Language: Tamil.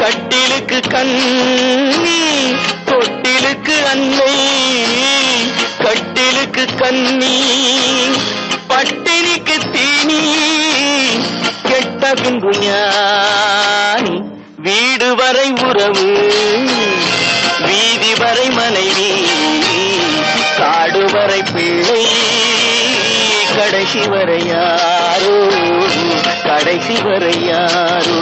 கட்டிலுக்கு கண்ணி தொட்டிலுக்கு அன்னை கட்டிலுக்கு கண்ணி பட்டினிக்கு தீனி கெட்ட பின்பு ஞானி வீடு வரை உறவு வீதி வரை மனைவி காடு வரை பிள்ளை கடைசி வரை யாரோ கடைசி வரை யாரோ